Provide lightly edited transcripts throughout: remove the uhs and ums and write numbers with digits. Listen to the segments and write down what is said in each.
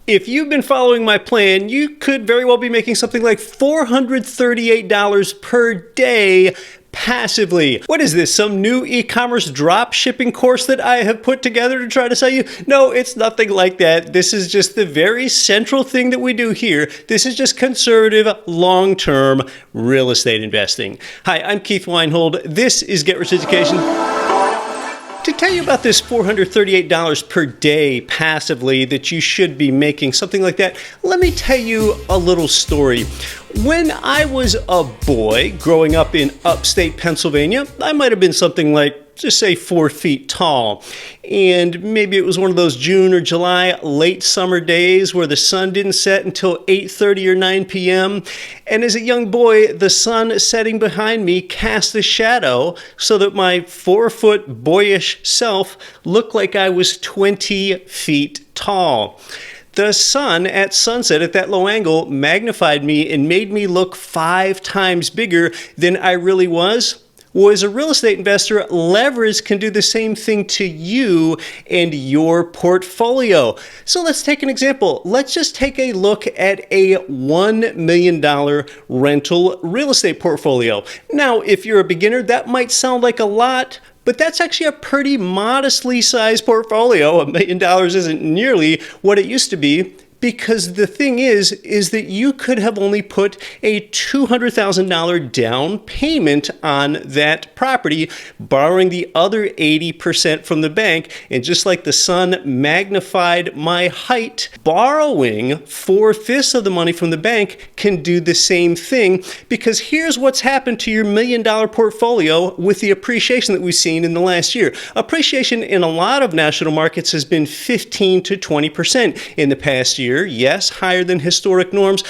If you've been following my plan, you could very well be making something like $438 per day passively. What is this, some new e-commerce drop shipping course that I have put together to try to sell you? No, it's nothing like that. This is just the very central thing that we do here. This is just conservative, long-term real estate investing. Hi, I'm Keith Weinhold. This is Get Rich Education. To tell you about this $438 per day passively that you should be making, something like that, let me tell you a little story. When I was a boy growing up in upstate Pennsylvania, I might have been something like, just say 4 feet tall. And maybe it was one of those June or July late summer days where the sun didn't set until 8:30 or 9 p.m. And as a young boy, the sun setting behind me cast a shadow so that my 4-foot boyish self looked like I was 20 feet tall. The sun at sunset at that low angle magnified me and made me look 5 times bigger than I really was. Well, as a real estate investor, leverage can do the same thing to you and your portfolio. So let's take an example. Let's just take a look at a $1 million rental real estate portfolio. Now, if you're a beginner, that might sound like a lot, but that's actually a pretty modestly sized portfolio. $1 million isn't nearly what it used to be. Because the thing is that you could have only put a $200,000 down payment on that property, borrowing the other 80% from the bank. And just like the sun magnified my height, borrowing 4/5 of the money from the bank can do the same thing. Because here's what's happened to your $1 million portfolio with the appreciation that we've seen in the last year. Appreciation in a lot of national markets has been 15 to 20% in the past year. Yes, higher than historic norms.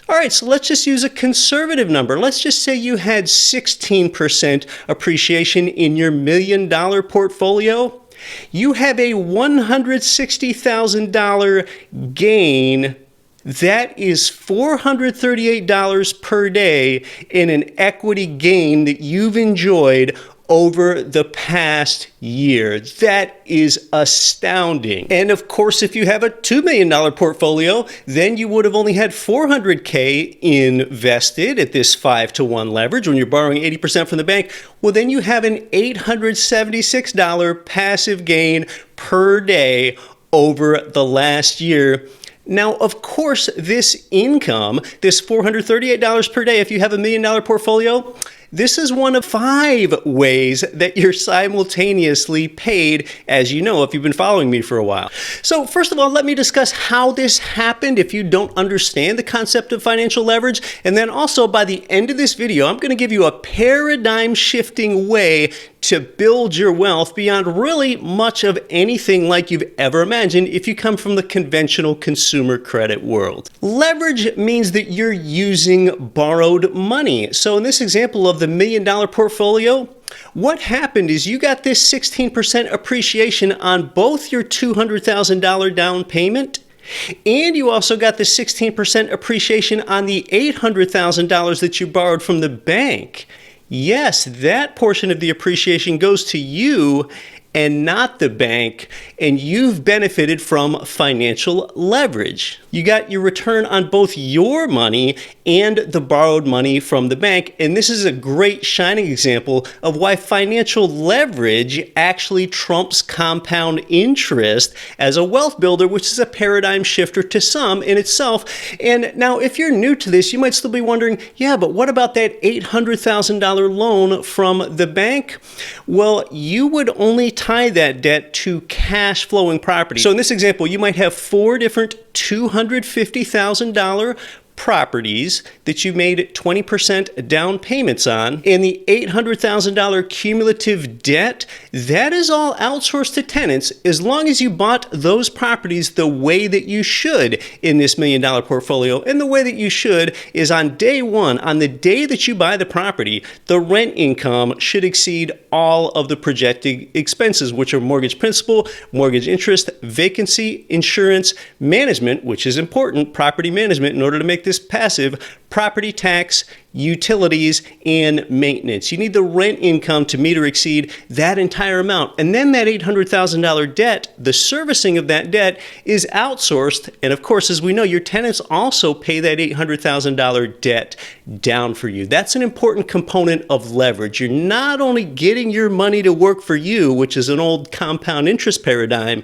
All right, so let's just use a conservative number. Let's just say you had 16% appreciation in your $1 million portfolio. You have a $160,000 gain. That is $438 per day in an equity gain that you've enjoyed over the past year. That is astounding. And of course, if you have a $2 million portfolio, then you would have only had $400K invested at this 5-to-1 leverage when you're borrowing 80% from the bank. Well, then you have an $876 passive gain per day over the last year. Now, of course, this income, this $438 per day, if you have a $1 million portfolio, this is one of 5 ways that you're simultaneously paid, as you know, if you've been following me for a while. So first of all, let me discuss how this happened if you don't understand the concept of financial leverage. And then also by the end of this video, I'm going to give you a paradigm shifting way to build your wealth beyond really much of anything like you've ever imagined if you come from the conventional consumer credit world. Leverage means that you're using borrowed money. So in this example of the $1 million portfolio, what happened is you got this 16% appreciation on both your $200,000 down payment, and you also got the 16% appreciation on the $800,000 that you borrowed from the bank. Yes, that portion of the appreciation goes to you and not the bank, and you've benefited from financial leverage. You got your return on both your money and the borrowed money from the bank, and this is a great shining example of why financial leverage actually trumps compound interest as a wealth builder, which is a paradigm shifter to some in itself. And now, if you're new to this, you might still be wondering, yeah, but what about that $800,000 loan from the bank? Well, you would only tie that debt to cash flowing property. So in this example, you might have 4 different $250,000 properties that you made 20% down payments on, and the $800,000 cumulative debt, that is all outsourced to tenants as long as you bought those properties the way that you should in this $1 million portfolio. And the way that you should is on day one, on the day that you buy the property, the rent income should exceed all of the projected expenses, which are mortgage principal, mortgage interest, vacancy, insurance, management, which is important, property management in order to make this passive: property tax, utilities, and maintenance. You need the rent income to meet or exceed that entire amount. And then that $800,000 debt, the servicing of that debt is outsourced. And of course, as we know, your tenants also pay that $800,000 debt down for you. That's an important component of leverage. You're not only getting your money to work for you, which is an old compound interest paradigm,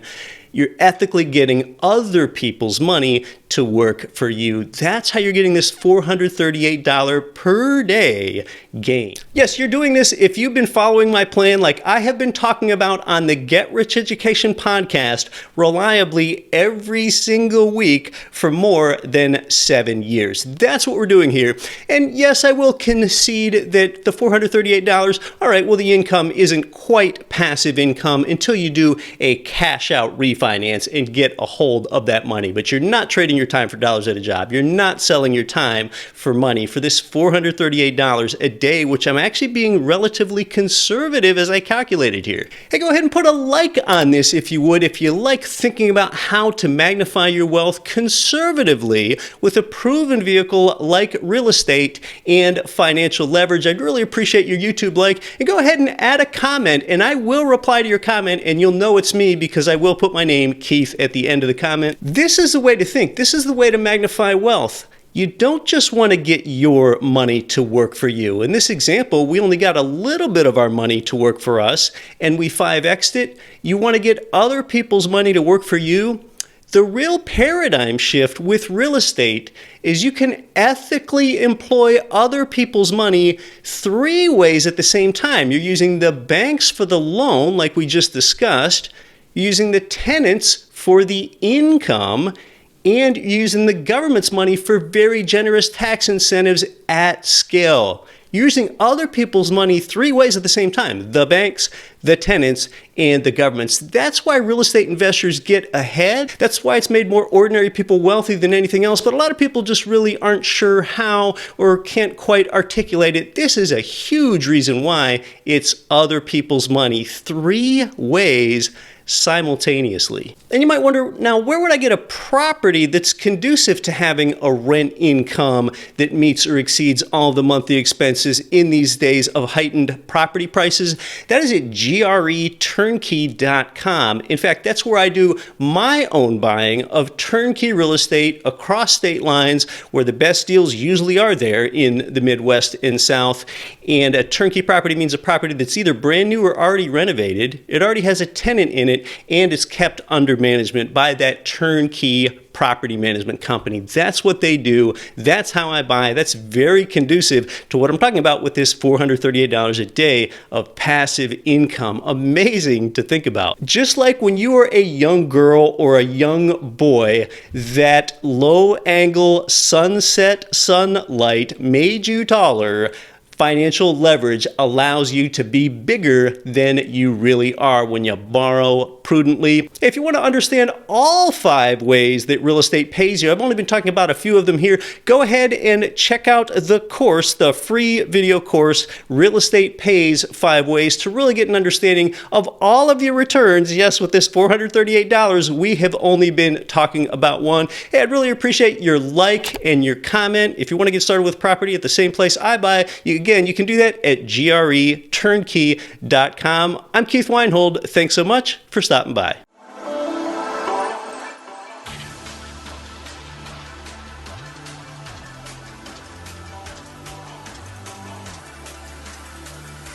you're ethically getting other people's money to work for you. That's how you're getting this $438 per day gain. Yes, you're doing this if you've been following my plan like I have been talking about on the Get Rich Education podcast reliably every single week for more than 7 years. That's what we're doing here. And yes, I will concede that the $438, all right, well, the income isn't quite passive income until you do a cash out refinance and get a hold of that money. But you're not trading your time for dollars at a job. You're not selling your time for money for this $438 a day, which I'm actually being relatively conservative as I calculated here. Hey, go ahead and put a like on this if you would, if you like thinking about how to magnify your wealth conservatively with a proven vehicle like real estate and financial leverage. I'd really appreciate your YouTube like, and go ahead and add a comment, and I will reply to your comment, and you'll know it's me because I will put my name, Keith, at the end of the comment. This is the way to think. This is the way to magnify wealth. You don't just want to get your money to work for you. In this example, we only got a little bit of our money to work for us, and we 5x'd it. You want to get other people's money to work for you. The real paradigm shift with real estate is you can ethically employ other people's money 3 ways at the same time. You're using the banks for the loan, like we just discussed, you're using the tenants for the income, and using the government's money for very generous tax incentives at scale. Using other people's money 3 ways at the same time: the banks, the tenants, and the governments. That's why real estate investors get ahead. That's why it's made more ordinary people wealthy than anything else, but a lot of people just really aren't sure how or can't quite articulate it. This is a huge reason why it's other people's money 3 ways simultaneously. And you might wonder, now where would I get a property that's conducive to having a rent income that meets or exceeds all the monthly expenses in these days of heightened property prices? That is at Turnkey.com. In fact, that's where I do my own buying of turnkey real estate across state lines, where the best deals usually are there in the Midwest and South. And a turnkey property means a property that's either brand new or already renovated. It already has a tenant in it, and it's kept under management by that turnkey property management company. That's what they do. That's how I buy. That's very conducive to what I'm talking about with this $438 a day of passive income. Amazing to think about. Just like when you were a young girl or a young boy, that low angle sunset sunlight made you taller. Financial leverage allows you to be bigger than you really are when you borrow prudently. If you want to understand all 5 ways that real estate pays you, I've only been talking about a few of them here. Go ahead and check out the course, the free video course, Real Estate Pays 5 Ways, to really get an understanding of all of your returns. Yes, with this $438, we have only been talking about one. Hey, I'd really appreciate your like and your comment. If you want to get started with property at the same place I buy, again, you can do that at Turnkey.com. I'm Keith Weinhold. Thanks so much for stopping by.